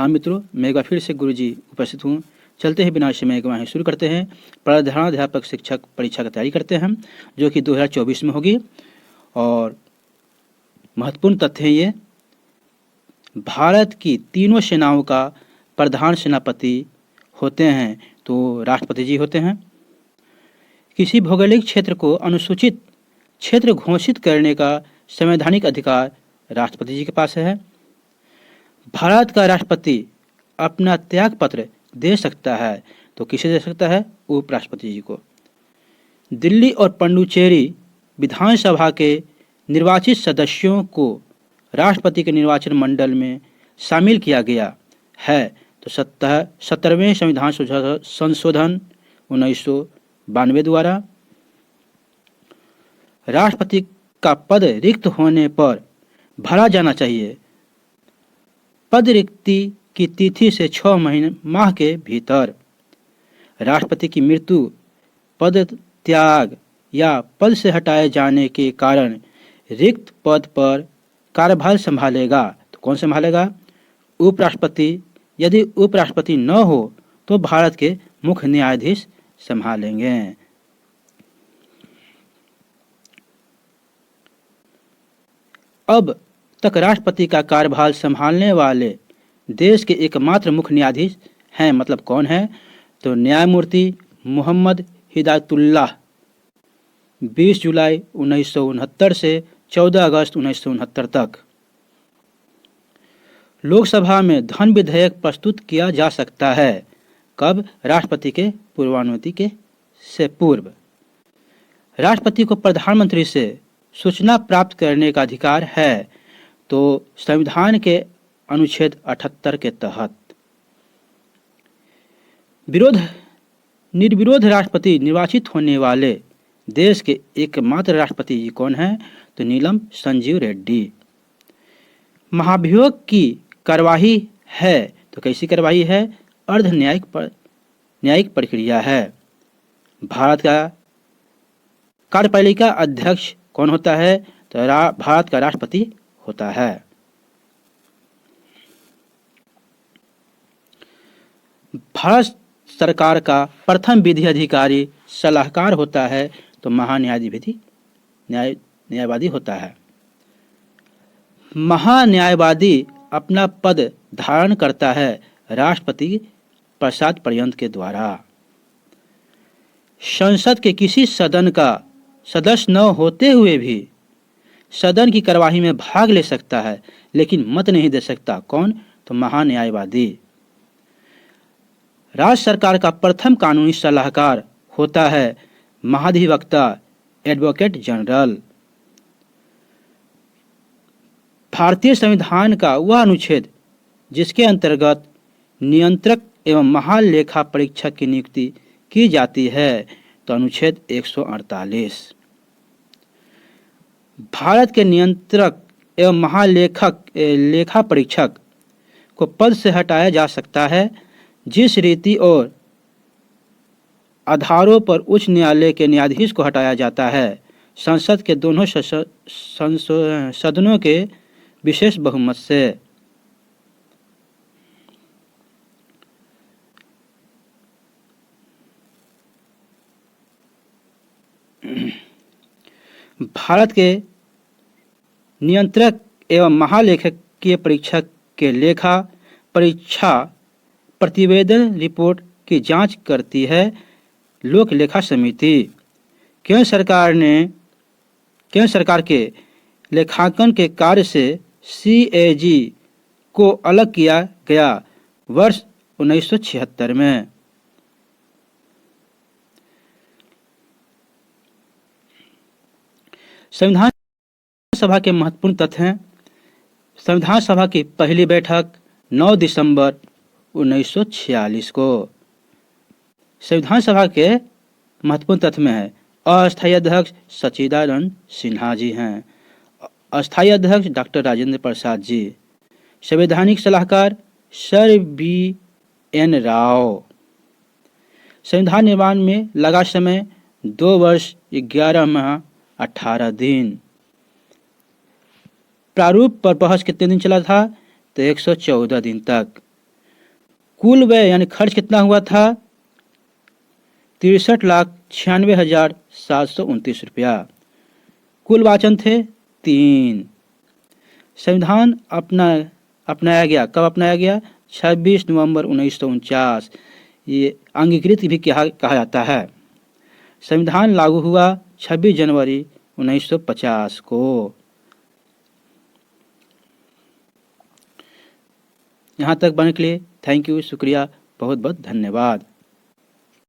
हाँ मित्रों, मैं एक बार फिर से गुरुजी उपस्थित हूँ। चलते ही बिना समय गंवाए शुरू करते हैं। प्रधानाध्यापक शिक्षक परीक्षा की तैयारी करते हैं जो कि 2024 में होगी। और महत्वपूर्ण तथ्य है ये, भारत की तीनों सेनाओं का प्रधान सेनापति होते हैं तो राष्ट्रपति जी होते हैं। किसी भौगोलिक क्षेत्र को अनुसूचित क्षेत्र घोषित करने का संवैधानिक अधिकार राष्ट्रपति जी के पास है। भारत का राष्ट्रपति अपना त्याग पत्र दे सकता है तो किसे दे सकता है? उपराष्ट्रपति जी को। दिल्ली और पुडुचेरी विधानसभा के निर्वाचित सदस्यों को राष्ट्रपति के निर्वाचन मंडल में शामिल किया गया है तो 17वें संविधान संशोधन 1992 द्वारा। राष्ट्रपति का पद रिक्त होने पर भरा जाना चाहिए। पद रिक्ति की तिथि से 6 माह के भीतर। राष्ट्रपति की मृत्यु, पद त्याग या पद से हटाए जाने के कारण रिक्त पद पर कार्यभार संभालेगा तो कौन संभालेगा? उपराष्ट्रपति। यदि उपराष्ट्रपति न हो तो भारत के मुख्य न्यायाधीश संभालेंगे। अब तक राष्ट्रपति का कार्यभार संभालने वाले देश के एकमात्र मुख्य न्यायाधीश हैं, मतलब कौन है? तो न्यायमूर्ति मोहम्मद हिदायतुल्लाह 20 जुलाई 1969 से 14 अगस्त 1969 तक। लोकसभा में धन विधेयक प्रस्तुत किया जा सकता है। कब? राष्ट्रपति के पूर्वानुमति के से पूर्व। राष्ट्रपति को प्रधानमंत्री से सूचना प्राप्त करने का अधिकार है तो संविधान के अनुच्छेद 78 के तहत। निर्विरोध राष्ट्रपति निर्वाचित होने वाले देश के एकमात्र राष्ट्रपति जी कौन है? तो नीलम संजीव रेड्डी। महाभियोग की कार्यवाही है तो कैसी कार्यवाही है? अर्ध न्यायिक प्रक्रिया है। भारत का कार्यपालिका अध्यक्ष कौन होता है? तो भारत का राष्ट्रपति होता है। भारत सरकार का प्रथम विधि अधिकारी सलाहकार होता है तो महान्यायाधिपति न्यायवादी होता है। महान्यायवादी अपना पद धारण करता है राष्ट्रपति प्रसाद पर्यंत के द्वारा। संसद के किसी सदन का सदस्य न होते हुए भी सदन की कार्यवाही में भाग ले सकता है लेकिन मत नहीं दे सकता। कौन? तो महान्यायवादी। राज्य सरकार का प्रथम कानूनी सलाहकार होता है महाधिवक्ता एडवोकेट जनरल। भारतीय संविधान का वह अनुच्छेद जिसके अंतर्गत नियंत्रक एवं महालेखा परीक्षक की नियुक्ति की जाती है तो अनुच्छेद 148। भारत के नियंत्रक एवं लेखा परीक्षक को पद से हटाया जा सकता है जिस रीति और आधारों पर उच्च न्यायालय के न्यायाधीश को हटाया जाता है संसद के दोनों सदनों के विशेष बहुमत से। भारत के नियंत्रक एवं महालेखकीय परीक्षक के लेखा परीक्षा प्रतिवेदन रिपोर्ट की जांच करती है लोक लेखा समिति। केंद्र सरकार के लेखांकन के कार्य से CAG को अलग किया गया वर्ष 1976 में। संविधान सभा के महत्वपूर्ण तथ्य हैं। संविधान सभा की पहली बैठक 9 दिसंबर 1946 को। संविधान सभा के महत्वपूर्ण तथ्य में है अस्थायी अध्यक्ष सच्चिदानंद सिन्हा जी हैं, अस्थायी अध्यक्ष डॉक्टर राजेंद्र प्रसाद जी, संवैधानिक सलाहकार सर BN राव। संविधान निर्माण में लगा समय 2 वर्ष 11 माह 18 दिन। प्रारूप पर बहस कितने दिन चला था? तो 114 दिन तक। कुल व्यय यानी खर्च कितना हुआ था? 63,96,729 रुपया। कुल वाचन थे 3। संविधान अपनाया गया, कब अपनाया गया? 26 नवंबर 1949। ये अंगीकृत भी कहा जाता है। संविधान लागू हुआ 26 जनवरी 1950 को। यहाँ तक बनने के लिए थैंक यू, शुक्रिया, बहुत बहुत धन्यवाद।